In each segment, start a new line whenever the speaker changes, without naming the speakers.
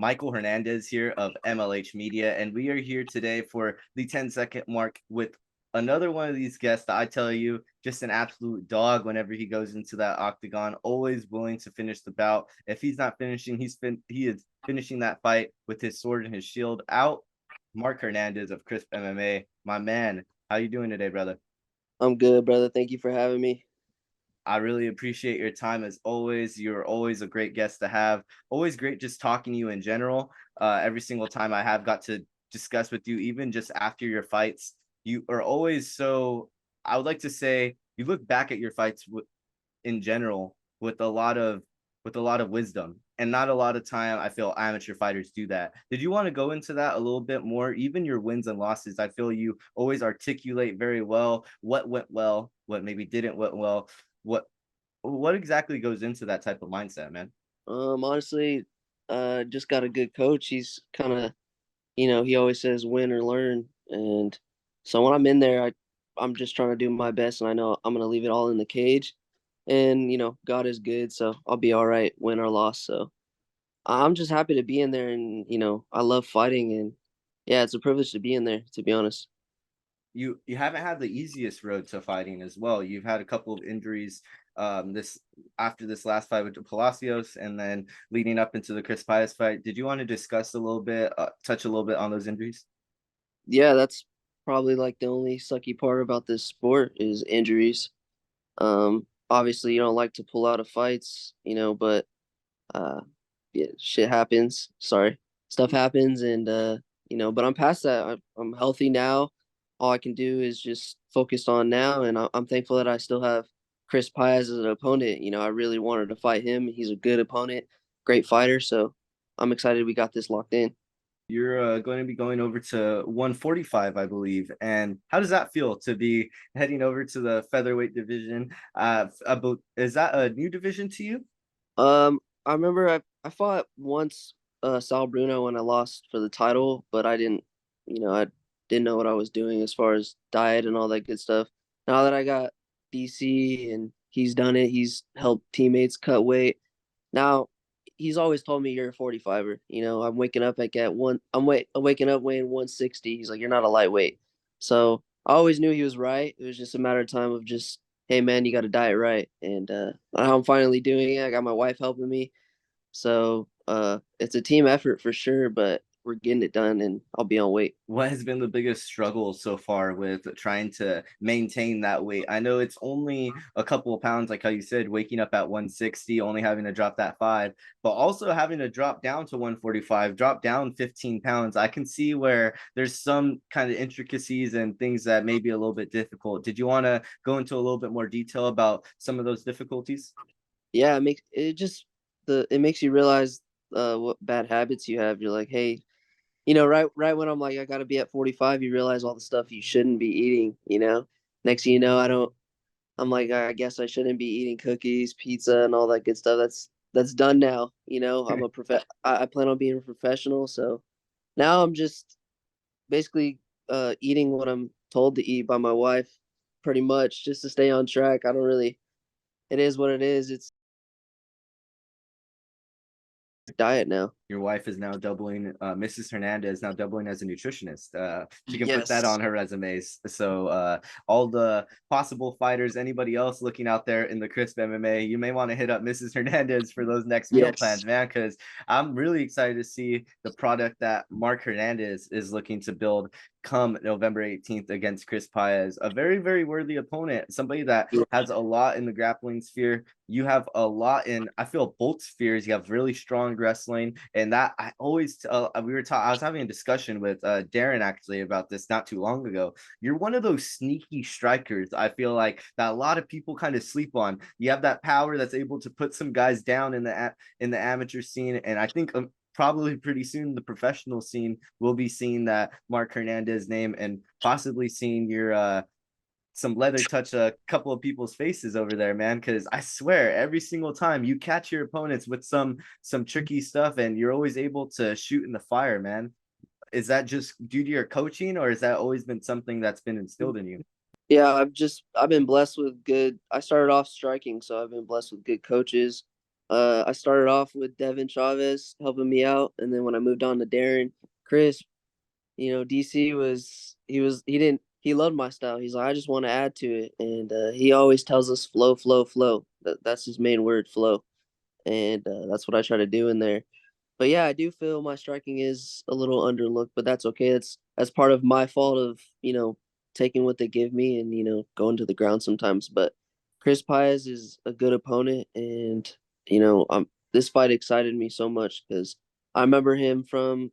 Michael Hernandez here of MLH Media, and we are here today for the 10-second mark with another one of these guests that I tell you, just an absolute dog whenever he goes into that octagon, always willing to finish the bout. If he's not finishing, he is finishing that fight with his sword and his shield out. Mark Hernandez of Crisp MMA, my man. How you doing today, brother?
I'm good, brother. Thank you for having me.
I really appreciate your time as always. You're always a great guest to have. Always great just talking to you in general. Every single time I have got to discuss with you, even just after your fights, you are always so. I would like to say you look back at your fights in general with a lot of wisdom, and not a lot of time I feel amateur fighters do that. Did you want to go into that a little bit more? Even your wins and losses, I feel you always articulate very well what went well, what maybe didn't went well, what what exactly goes into that type of mindset, man?
Honestly, just got a good coach. He's kind of, he always says win or learn, and so when I'm in there, I'm just trying to do my best, and I know I'm gonna leave it all in the cage, and God is good, so I'll be all right, win or loss. So I'm just happy to be in there, and I love fighting, and yeah, it's a privilege to be in there, to be honest.
You haven't had the easiest road to fighting as well. You've had a couple of injuries this after this last fight with the Palacios, and then leading up into the Chris Paez fight. Did you want to discuss a little bit, touch a little bit on those injuries?
Yeah, that's probably like the only sucky part about this sport is injuries. Obviously you don't like to pull out of fights, but uh, yeah, shit happens. Sorry, stuff happens, and but I'm past that. I'm healthy now. All I can do is just focus on now, and I'm thankful that I still have Chris Paez as an opponent. I really wanted to fight him. He's a good opponent, great fighter. So I'm excited we got this locked in.
You're going to be going over to 145, I believe. And how does that feel to be heading over to the featherweight division? Is that a new division to you?
I remember I fought once Sal Bruno when I lost for the title, but I didn't know what I was doing as far as diet and all that good stuff. Now that I got DC and he's done it, he's helped teammates cut weight. Now he's always told me you're a 45er. I'm waking up like at one. I'm waking up weighing 160. He's like, you're not a lightweight. So I always knew he was right. It was just a matter of time of just, hey man, you got to diet right. And I'm finally doing it. I got my wife helping me. So it's a team effort for sure, but we're getting it done, and I'll be on weight.
What has been the biggest struggle so far with trying to maintain that weight? I know it's only a couple of pounds, like how you said, waking up at 160, only having to drop that 5, but also having to drop down to 145, drop down 15 pounds. I can see where there's some kind of intricacies and things that may be a little bit difficult. Did you want to go into a little bit more detail about some of those difficulties?
Yeah, it makes you realize what bad habits you have. You're like, hey, right when I'm like, I gotta be at 45, you realize all the stuff you shouldn't be eating. Next thing you know, I'm like, I guess I shouldn't be eating cookies, pizza, and all that good stuff. That's done now. I plan on being a professional, so now I'm just basically eating what I'm told to eat by my wife, pretty much, just to stay on track. I don't really. It is what it is. It's diet now.
Your wife is now doubling, Mrs. Hernandez now doubling as a nutritionist. She can put that
Yes.
on her resumes. So all the possible fighters, anybody else looking out there in the Crisp MMA, you may want to hit up Mrs. Hernandez for those next meal
Yes.
plans, man, because I'm really excited to see the product that Mark Hernandez is looking to build come November 18th against Chris Paez, a very, very worthy opponent, somebody that has a lot in the grappling sphere. You have a lot in, I feel, both spheres. You have really strong wrestling, and that I always I was having a discussion with Darren actually about this not too long ago. You're one of those sneaky strikers. I feel like that a lot of people kind of sleep on. You have that power that's able to put some guys down in the amateur scene, and I think probably pretty soon the professional scene will be seeing that Mark Hernandez name and possibly seeing your some leather touch a couple of people's faces over there, man. Because I swear, every single time you catch your opponents with some tricky stuff, and you're always able to shoot in the fire, man. Is that just due to your coaching, or has that always been something that's been instilled in you?
Yeah, I've been blessed with good. I started off striking, so I've been blessed with good coaches. I started off with Devin Chavez helping me out, and then when I moved on to Darren Crisp, DC he loved my style. He's like, I just want to add to it, and he always tells us flow, flow, flow. That's his main word, flow, and that's what I try to do in there. But yeah, I do feel my striking is a little underlooked, but that's okay. That's part of my fault of taking what they give me and going to the ground sometimes. But Chris Paez is a good opponent, and this fight excited me so much because I remember him from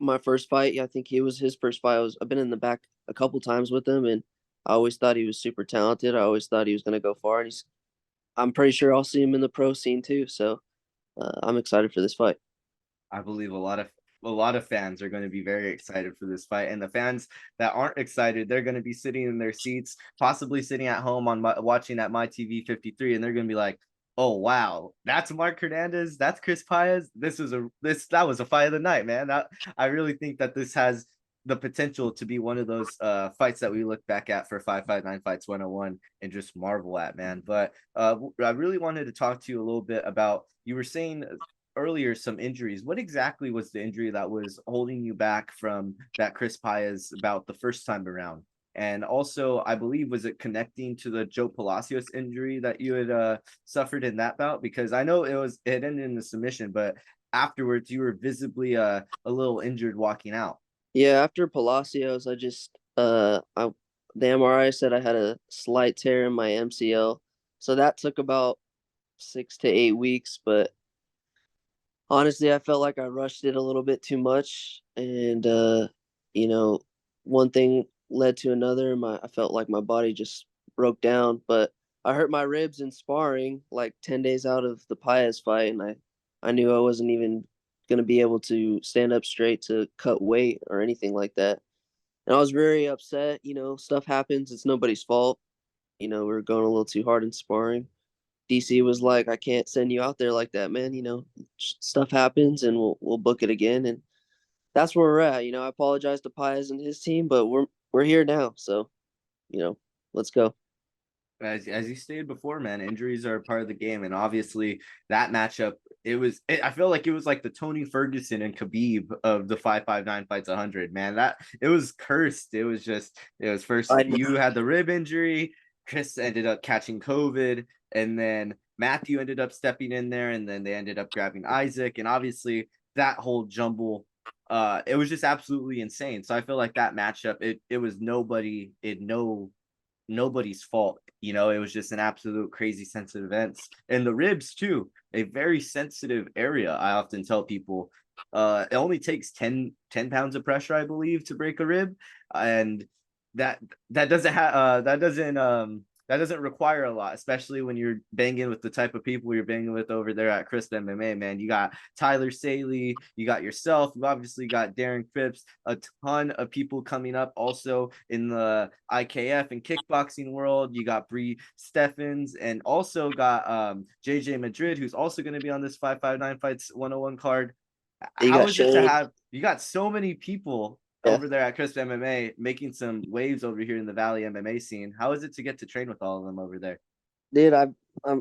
my first fight. I think he was his first fight. I've been in the back a couple times with him, and I always thought he was super talented. I always thought he was going to go far, and I'm pretty sure I'll see him in the pro scene too. So I'm excited for this fight.
I believe a lot of fans are going to be very excited for this fight, and the fans that aren't excited, they're going to be sitting in their seats, possibly sitting at home watching at my TV 53, and they're going to be like, "Oh wow, that's Mark Hernandez, that's Chris Paez. That was a fight of the night, man." I really think that this has the potential to be one of those fights that we look back at for 559 Fights 101 and just marvel at, man. But I really wanted to talk to you a little bit about, you were saying earlier some injuries. What exactly was the injury that was holding you back from that Chris Paez about the first time around? And also, I believe, was it connecting to the Joe Palacios injury that you had suffered in that bout? Because I know it ended in the submission, but afterwards you were visibly a little injured walking out.
Yeah, after Palacios, the MRI said I had a slight tear in my MCL, so that took about 6 to 8 weeks. But honestly, I felt like I rushed it a little bit too much, and you know, one thing led to another. I felt like my body just broke down, but I hurt my ribs in sparring like 10 days out of the Paez fight, and I knew I wasn't even gonna be able to stand up straight to cut weight or anything like that. And I was very upset. Stuff happens. It's nobody's fault. We were going a little too hard in sparring. DC was like, I can't send you out there like that, man. Stuff happens, and we'll book it again. And that's where we're at. I apologize to Pies and his team, but we're here now. So, let's go.
As you stated before, man, injuries are a part of the game, and obviously that matchup, I feel like it was like the Tony Ferguson and Khabib of the 559 Fights 100, man. That it was cursed. It was first
I
you had the rib injury, Chris ended up catching COVID, and then Matthew ended up stepping in there, and then they ended up grabbing Isaac, and obviously that whole jumble, it was just absolutely insane. So I feel like that matchup, it was nobody's fault. It was just an absolute crazy sense of events. And the ribs too, a very sensitive area. I often tell people, it only takes 10 pounds of pressure, I believe, to break a rib. And that that doesn't have that doesn't require a lot, especially when you're banging with the type of people you're banging with over there at Crisp MMA, man. You got Tyler Saley, you got yourself, you obviously got Darren Phipps, a ton of people coming up also in the IKF and kickboxing world. You got Bree Steffens, and also got JJ Madrid, who's also going to be on this 559 Fights 101 card.
You
How
got
is it to
Shane.
have, you got so many people
Yeah,
over there at Crisp MMA making some waves over here in the Valley MMA scene? How is it to get to train with all of them over there?
dude. I'm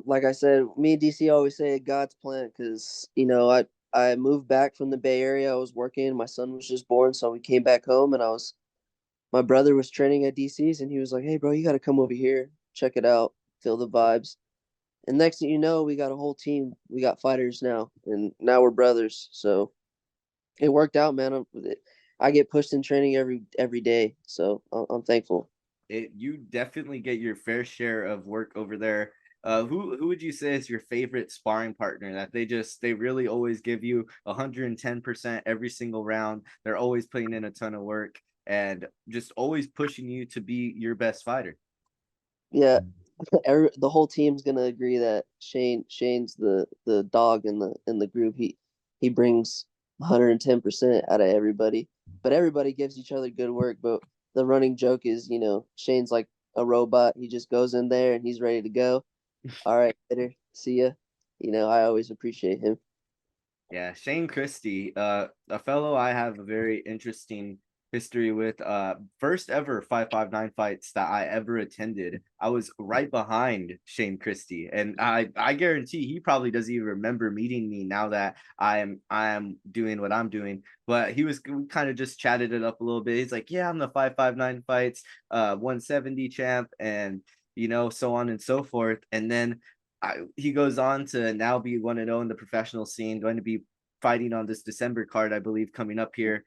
like I said, me and DC always say God's plan because I moved back from the Bay Area. I was working. My son was just born, so we came back home, and my brother was training at DC's, and he was like, "Hey, bro, you got to come over here, check it out, feel the vibes." And next thing you know, we got a whole team. We got fighters now, and now we're brothers. So it worked out, man. I get pushed in training every day, so I'm thankful.
You definitely get your fair share of work over there. Who would you say is your favorite sparring partner that they really always give you 110% every single round? They're always putting in a ton of work and just always pushing you to be your best fighter.
Yeah, the whole team's gonna agree that Shane's the dog in the group. He brings 110% out of everybody, but everybody gives each other good work. But the running joke is, Shane's like a robot. He just goes in there and he's ready to go. All right, later, see ya. I always appreciate him.
Yeah, Shane Christie, a fellow I have a very interesting history with first ever 559 fights that I ever attended. I was right behind Shane Christie, and I guarantee he probably doesn't even remember meeting me now that I am doing what I'm doing. But we kind of just chatted it up a little bit. He's like, yeah, I'm the 559 fights 170 champ, and so on and so forth. And then he goes on to now be 1-0 in the professional scene, going to be fighting on this December card, I believe, coming up here.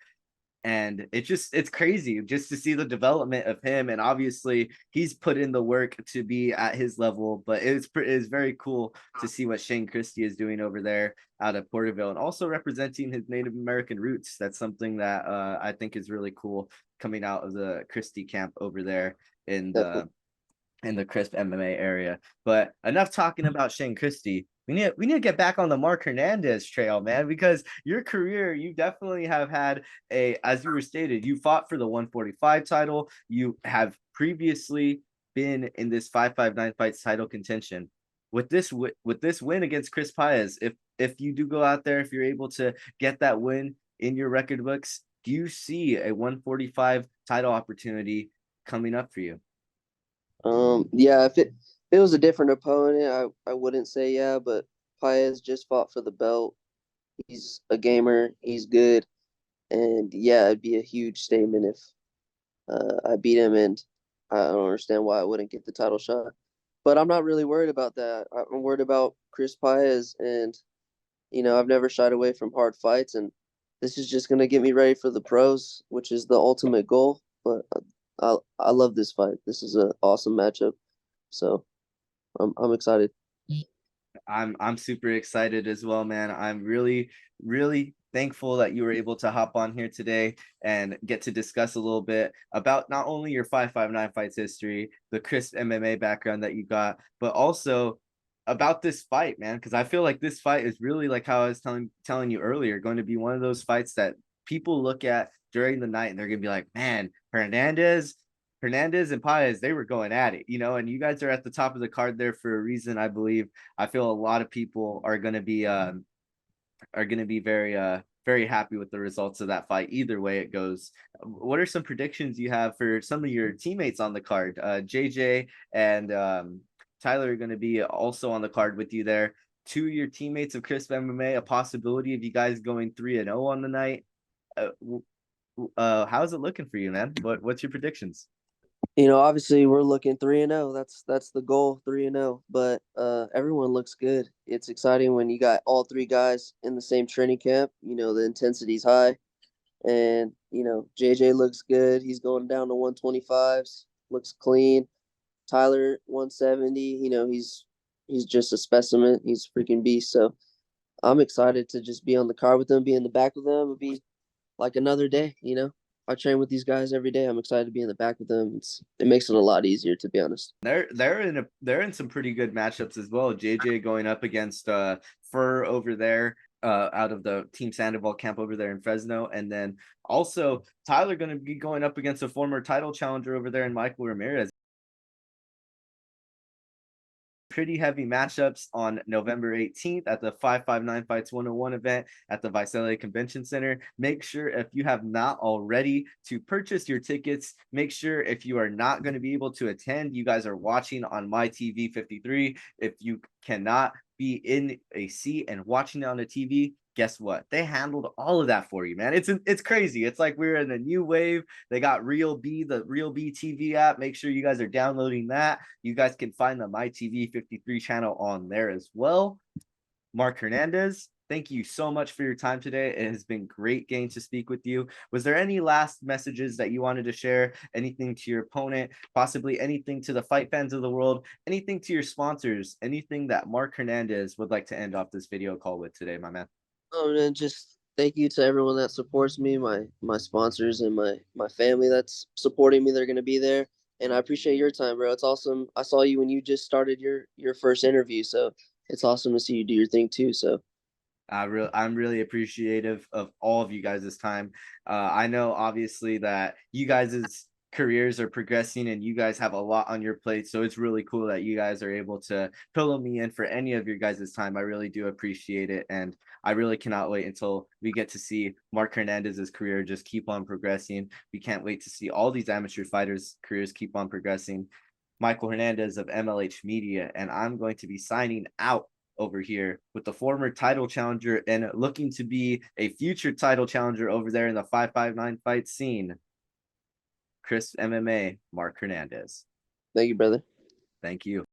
And it's crazy just to see the development of him. And obviously he's put in the work to be at his level, but it's very cool to see what Shane Christie is doing over there out of Porterville, and also representing his Native American roots. That's something that I think is really cool, coming out of the Christie camp over there in the Crisp MMA area. But enough talking about Shane Christie. We need to get back on the Mark Hernandez trail, man, because your career, you definitely have had as you were stated, you fought for the 145 title. You have previously been in this 559 fights title contention. With this win against Chris Paez, if you do go out there, if you're able to get that win in your record books, do you see a 145 title opportunity coming up for you?
Yeah, if it was a different opponent, I wouldn't say yeah, but Paez just fought for the belt. He's a gamer. He's good, and yeah, it'd be a huge statement if I beat him, and I don't understand why I wouldn't get the title shot. But I'm not really worried about that. I'm worried about Chris Paez, and I've never shied away from hard fights, and this is just gonna get me ready for the pros, which is the ultimate goal. But I love this fight. This is an awesome matchup, so I'm excited.
I'm super excited as well, man. I'm really, really thankful that you were able to hop on here today and get to discuss a little bit about not only your 559 fights history, the Crisp MMA background that you got, but also about this fight, man. Because I feel like this fight is really, like how I was telling you earlier, going to be one of those fights that people look at during the night and they're gonna be like, man, Hernandez and Paez, they were going at it, and you guys are at the top of the card there for a reason, I believe. I feel a lot of people are going to be very happy with the results of that fight. Either way it goes. What are some predictions you have for some of your teammates on the card? JJ and Tyler are going to be also on the card with you there. Two of your teammates of Crisp MMA, a possibility of you guys going 3-0 on the night. How's it looking for you, man? What's your predictions?
Obviously we're looking 3-0. That's the goal, 3-0. But everyone looks good. It's exciting when you got all three guys in the same training camp. The intensity's high, and JJ looks good. He's going down to 125s. Looks clean. Tyler 170. He's just a specimen. He's a freaking beast. So I'm excited to just be on the card with him, be in the back with him, and be like another day. I train with these guys every day. I'm excited to be in the back with them. It makes it a lot easier, to be honest.
They're in some pretty good matchups as well. JJ going up against Fur over there, out of the Team Sandoval camp over there in Fresno, and then also Tyler going to be going up against a former title challenger over there in Michael Ramirez. Pretty heavy matchups on November 18th at the 559 Fights 101 event at the Visalia Convention Center. Make sure, if you have not already, to purchase your tickets. Make sure, if you are not going to be able to attend, you guys are watching on my TV 53. If you cannot be in a seat and watching it on the TV, guess what? They handled all of that for you, man. It's crazy. It's like we're in a new wave. They got the Real B TV app. Make sure you guys are downloading that. You guys can find the My TV 53 channel on there as well. Mark Hernandez, thank you so much for your time today. It has been great getting to speak with you. Was there any last messages that you wanted to share? Anything to your opponent, possibly anything to the fight fans of the world, anything to your sponsors, anything that Mark Hernandez would like to end off this video call with today, my man?
Oh, and just thank you to everyone that supports me, my sponsors and my family that's supporting me. They're gonna be there, and I appreciate your time, bro. It's awesome. I saw you when you just started your first interview, so it's awesome to see you do your thing too. So
I'm really appreciative of all of you guys this time. I know obviously that you guys' careers are progressing and you guys have a lot on your plate. So it's really cool that you guys are able to pillow me in for any of your guys' time. I really do appreciate it. And I really cannot wait until we get to see Mark Hernandez's career just keep on progressing. We can't wait to see all these amateur fighters' careers keep on progressing. Michael Hernandez of MLH Media, and I'm going to be signing out over here with the former title challenger and looking to be a future title challenger over there in the 559 fight scene, Crisp MMA, Mark Hernandez.
Thank you, brother.
Thank you.